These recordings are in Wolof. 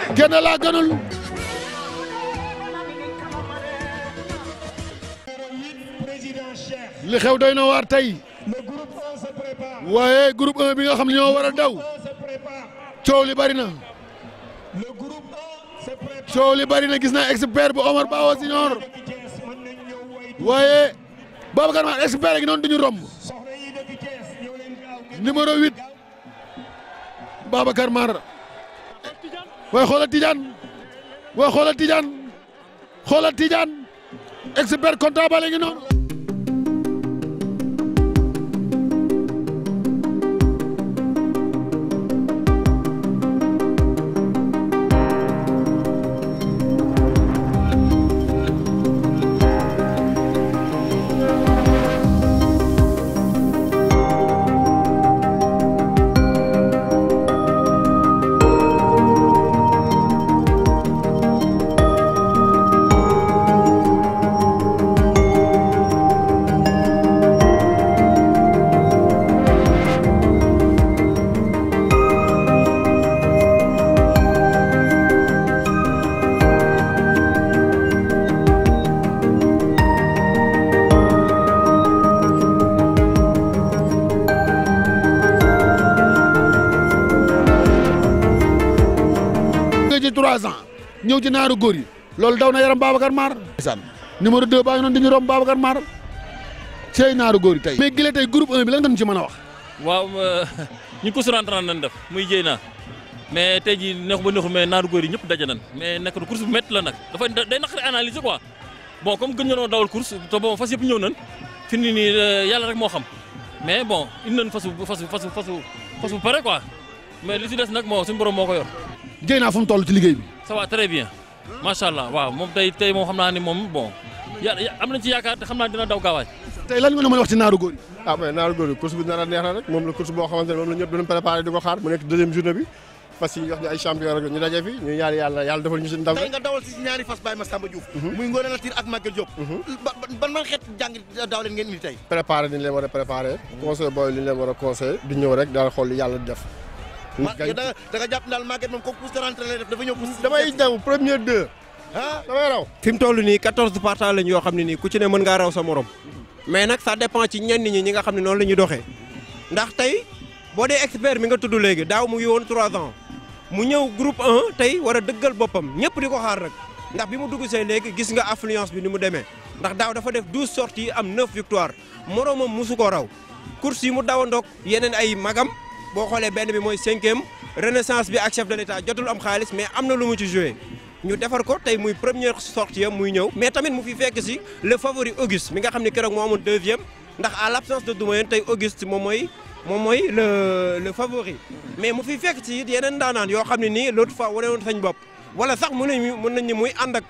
génn laa gënul. li xew doy na waar tey. waaye groupe 1 bi nga xam ne ñoo war a daw. coow li bari na. coow li bari na gis naa expert bu Omar Bawo Senior. waaye Babacar Mar expert gi noonu duñu romb. numéro 8 Babacar Mar. waaye xoolal Tidiane. waaye xoolal Tidiane. xoolal Tidiane. expert comptable ngi noonu. ci 3 ans ñëw ci naaru góor yi loolu daw na yaram Babacar Mar. numéro 2 baa ngi noonu dañu romb Babacar Mar cey naaru góor yi tey. mais gile tey groupe 1 bi lan nga ci mën a wax. waaw ñu ko surentran nañ def muy jéy naa mais tey jii neexu ba neexu mais naaru góor yi ñëpp daje nañ mais nekk na course bu métti la nag dafa day naqari analyser quoi bon comme gën ñoo dawal course te bon fas yëpp ñëw nañ fi ni nii yàlla rek moo xam mais bon indi nañ fasu bu pare quoi mais li si des nag moo suñu borom moo ko yor. jéy naa fu mu toll ci liggéey bi. ça va très bien macha allah waaw moom tey moom xam naa ni moom bon am nañ ci yaakaar te xam naa dina daw gaawaay. tey lan nga mën a wax ci naaru góor yi. ah mais naaru góor yi course bi nar a neex na rek moom la course boo xamante ne moom la ñëpp doon préparé di ko xaar mu nekk deuxième journée bi fas yi wax ñu ay champion rek ñu daje fi ñu ñaari yàlla defal ñu si ndam. tey nga dawal si ñaari fas Baye Massamba Diouf. muy Ngoné Latyr ak Maguette Diop. ban man xeet jàngi daw leen ngeen indi tey. préparé ni ñu leen war a préparé. conseil booy li ñu leen war a conseil di ñëw rek daal xool li yàlla di def. da nga jàpp daal Maguette moom comme pousse de rentrée lay def dafa ñëw pousse. damay daw première 2. damay raw. fi mu toll nii 14 partants lañ yoo xam ne nii ku ci ne mën ngaa raw sa morom mais nag ça dépend ci ñenn ñi nga xam ne noonu la ñuy doxee ndax tey boo dee expert mi nga tudd léegi daaw mu ngi woon 3 ans mu ñëw groupe 1 tey war a dëggal boppam ñëpp di ko xaar rek ndax bi mu dugg see léegi gis nga affluence bi ni mu demee ndax daaw dafa def 12 sorties am 9 victoires moromam musu ko raw course yi mu dawandoog yeneen ay magam boo xoolee benn bi mooy 5e renaissance bi ak chef de l'état jotul am xaalis mais am na lu mu ci joué ñu defar ko tey muy première sortie am muy ñëw mais tamit mu fi fekk si le favori Auguste mi nga xam ne keroog moo amoon 2e ndax à l'absence de Doumayen tey Auguste moom mooy le favori mais mu fi fekk si yeneen ndaanaan yoo xam ne nii l'autre fois wane woon sañ bopp wala sax mën nañ ni muy ànd ak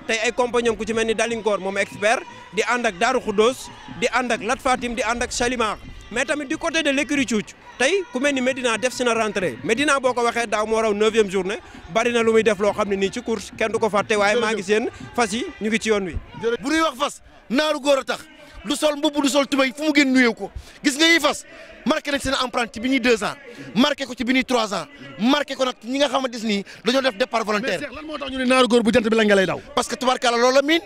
tey ay compagnon ku ci mel ni Dalinkoor moom expert di ànd ak Darou Khoudoss di ànd ak Lat Fatim di ànd ak Chalimar mais tamit du côté de l'écurie Cuuc tey ku mel ni Medina def si na rentrée Medina boo ko waxee daaw moo raw 9e journée bari na lu muy def loo xam ne nii ci course kenn du ko fàtte waaye maa ngi seen fas yi ñu ngi ci yoon wi. bu ñuy wax fas naaru góor a tax du sol mbubb du sol tubéy fu mu gën nuyoo ko gis nga yi fas marqué nañ seen empreinte ci bi ñuy 2 ans marqué ko ci bi ñuy 3 ans marqué ko nag ñi nga xamante ni dañoo def départ volontaire. mais Cheikh lan moo tax ñu ne naaru góor bu jant bi la nga lay daw. parce que tubarkalla loolu la miin.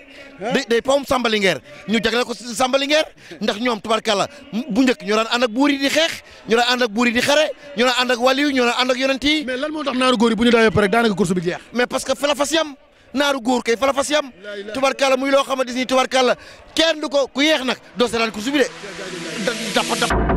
day pawum Samba Linguère ñu jagleel ko Samba Linguère ndax ñoom tubarkalla bu njëkk ñu daan ànd ak buur yi di xeex ñu daan ànd ak buur yi di xare ñu daan ànd ak waliyu ñu daan ànd ak yonent yi. mais lan moo tax naaru góor yi bu ñu dawee pare daanaka course bi jeex. mais parce que fa la fas yam naaru góor kay fa la fas yam tubarkalla muy loo xamante ni tubarkalla kenn du ko ku yeex nag doo seetaan course bi de dap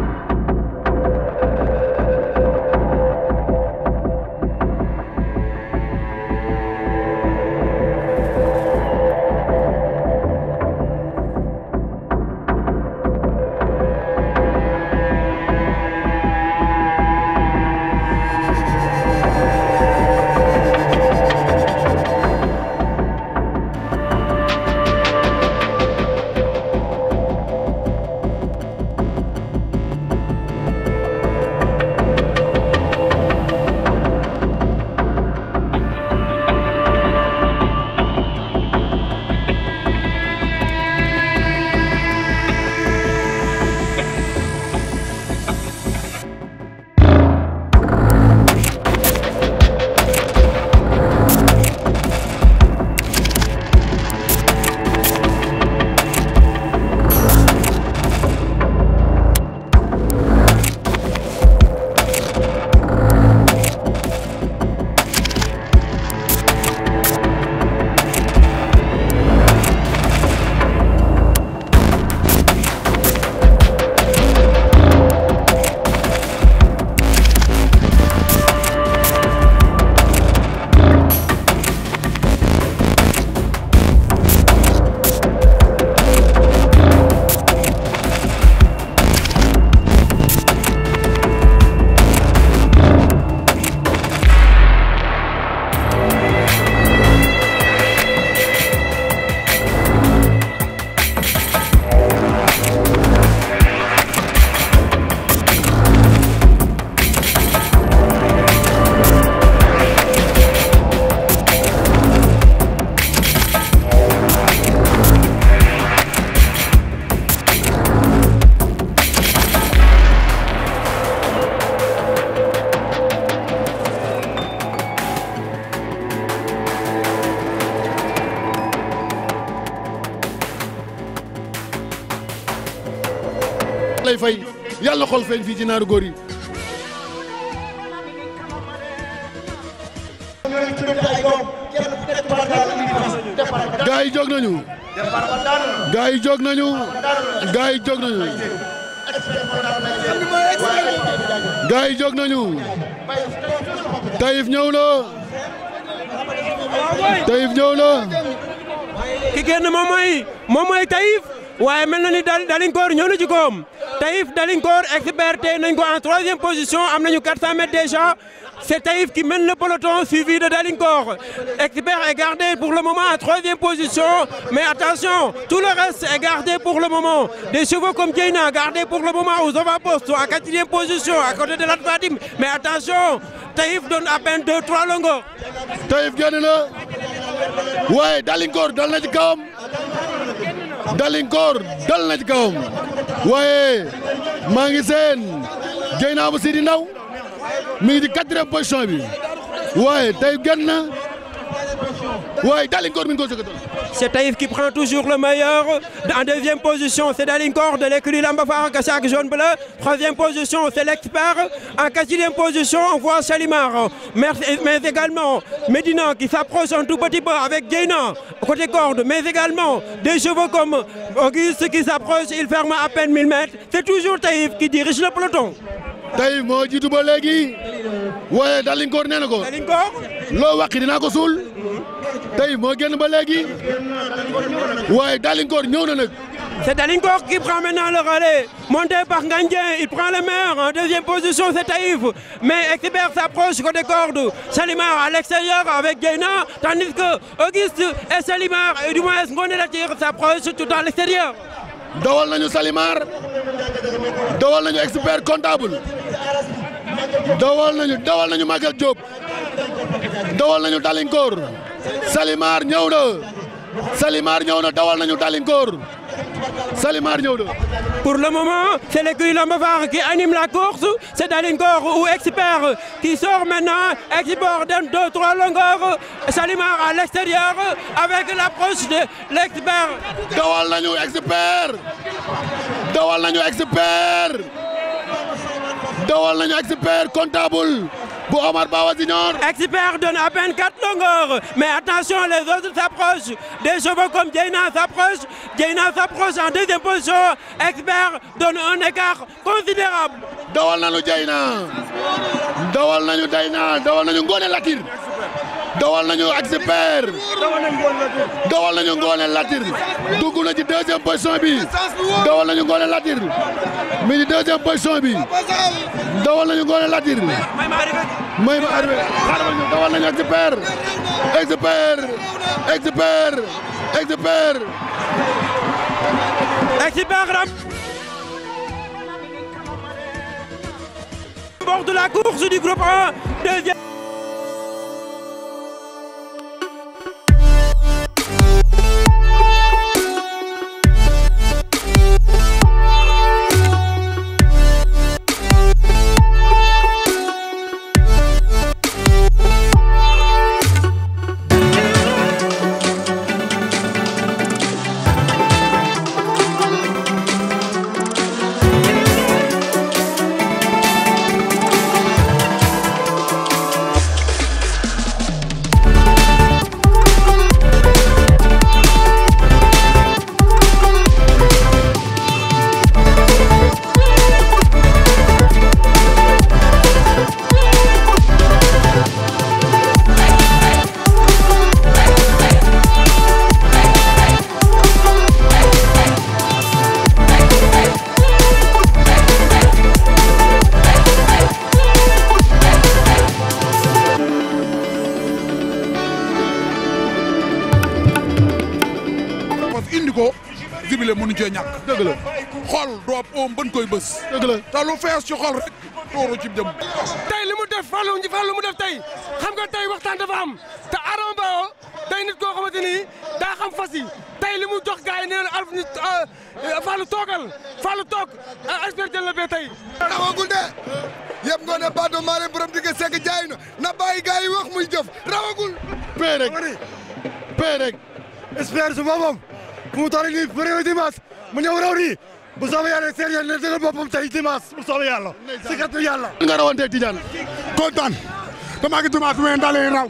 lay fay yàlla na xol feeñ fii ci naaru góor yi. gaa yi jóg nañu. gaa yi jóg nañu. gaa yi jóg nañu. gaa yi jóg nañu. Taïf ñëw na. Taïf ñëw na. ki génn moom mooy Taïf waaye mel na ni Dalinkoor ñëw na ci koom Taïf Dalinkoor expert tey nañ ko en 3e position am nañu 400 mètres déjà. C'est Taïf qui mène le peloton suivi de Dalinkoor. Expert est gardé pour le moment à 3e position. Mais attention, tout le reste est gardé pour le moment. Des chevaux comme Dieyna gardés pour le moment aux avant-postes à 4e position à côté de Lat Fatim. Mais attention, Taïf donne à peine 2-3 longueurs. Taïf génn na waaye Dalinkoor dal na ci kawam. Dalinkoor dal na ci kawam waaye maa ngi seen Dieyna bu Sidi Ndaw mi ngi ci 4e position bi waaye Taïf génn na waaye Dalinkoor mi ngi ko sëkkatal. C'est Taïf qui prend toujours le meilleur. En 2e position, c'est Dalinkoor de l'écurie Lambafar Kassak jaune-bleu. 3e position, c'est l'Expert. En 4e position, on voit Salimar. Mais également Medina qui s'approche un tout petit peu avec Dieyna côté corde. Mais également des chevaux comme Auguste qui s'approche. Il ferme à peine 1000 mètres. C'est toujours Taïf qui dirige le peloton. Taïf moo jiitu ba léegi waaye Dalinkoor nee na ko. Dalinkoor loo wàqi dinaa ko suul. Taïf moo génn ba léegi waaye Dalinkoor ñëw na nag. C'est Dalinkoor qui prend maintenant le relais. Monté par Ngandien, il prend le maire. En 2e position, c'est Taïf. Mais Expert s'approche côté corde. Salimar à l'extérieur avec Dieyna. Tandis que Auguste et Salimar, et du moins Ngoné Latyr, s'approchent tout à l'extérieur. dawal nañu Salimar. dawal nañu Expert comptable. dawal nañu Maguette Diop. dawal nañu Dalinkoor. Salimar ñëw na. dawal nañu Dalinkoor. Salimar ñëw na. Pour le moment, c'est l'écurie Lambafar qui anime la course. C'est Dalinkoor ou Expert qui sort maintenant. Expert donne 2-3 longueurs. Salimar à l'extérieur avec l'approche de l'Expert. dawal nañu Expert. dawal nañu Expert comptable bu Omar Bawa Junior. Expert donne à peine 4 longueurs. Mais attention, les autres s'approchent. Des chevaux comme Dieyna s'approchent. Dieyna s'approche en 2e position. Expert donne un écart considérable. dawal nañu Dieyna. dawal nañu Ngoné Latyr. dawal nañu Expert. dawal nañu Ngoné Latyr. dugg na ci 2e position bi. dawal nañu Ngoné Latyr. mi ngi 2e position bi. dawal nañu Ngoné Latyr. may ma arrivé xaaral ñu dawal nañu Expert. Bord de la course du groupe 1. Deuxième. jibile mënu cee ñàkk. dëgg la xol doo oom bën koy bës. dëgg la te lu fees ci xol rek tuuru ci jëm. tey li mu def Fallou mu def tey xam nga tey waxtaan dafa am te Adama Bao day nit koo xamante ni daa xam fas yi tey li mu jox gars yi nee na Fallou toog expert jël la bee tey. rawagul de yëpp ngoo ne Badou Marème borom digg Seck jaay na bàyyi gars yi wax muy jëf rawagul. pee rek expert su boppam fu mu toll nii premier dimanche mu ñëw raw nii bu soobee yàlla seen yoon ne dëggal boppam tey dimanche bu soobee yàlla si kàttu yàlla nga rawanteeg Tidiane kontaan damaa ngi dimanche mais ndaale raw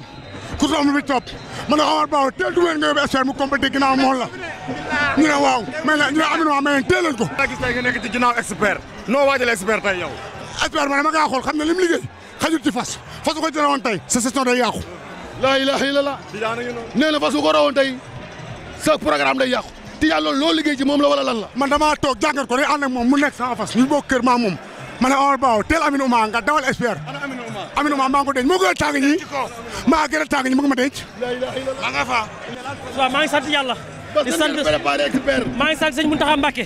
ku soom bi topp ma ne Omar Ba teel du ngeen nga yóbbu expert mu compété ginnaaw moom la ñu ne waaw mais nag ñu ne Amina mais teelal ko. maa gis tey nga nekk ci ginnaaw expert noo waajal expert tey yow. expert ma ne ma ngaa xool xam ne li mu liggéey xajul ci fas ko jëlee woon tey sa saison day yàqu. laa ilaaha illallah nee na fas ko rawoon tey sa programme day yàqu Tidiane loolu liggéey ci moom la wala lan la. man damaa toog jàngat ko day ànd ak moom mu nekk sama fas ñu bokk kër maa moom ma ne Omar Ba teel Amina Ouma nga dawal expert Amina Ouma maa ngi ko denc moo gën a tàng ñi maa gën a tàng ñi mu ngi ma denc. maa nga fa. waaw maa ngi sant yàlla. di sant maa ngi sant sëñ Mountakha Mbacké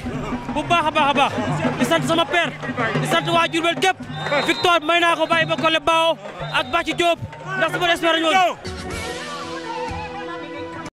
bu baax a baax di sant sama père di sant waa Diourbel képp victoire may naa ko bàyyi ba Kole Bao ak Bàcci Diop ndax sama expert ñoon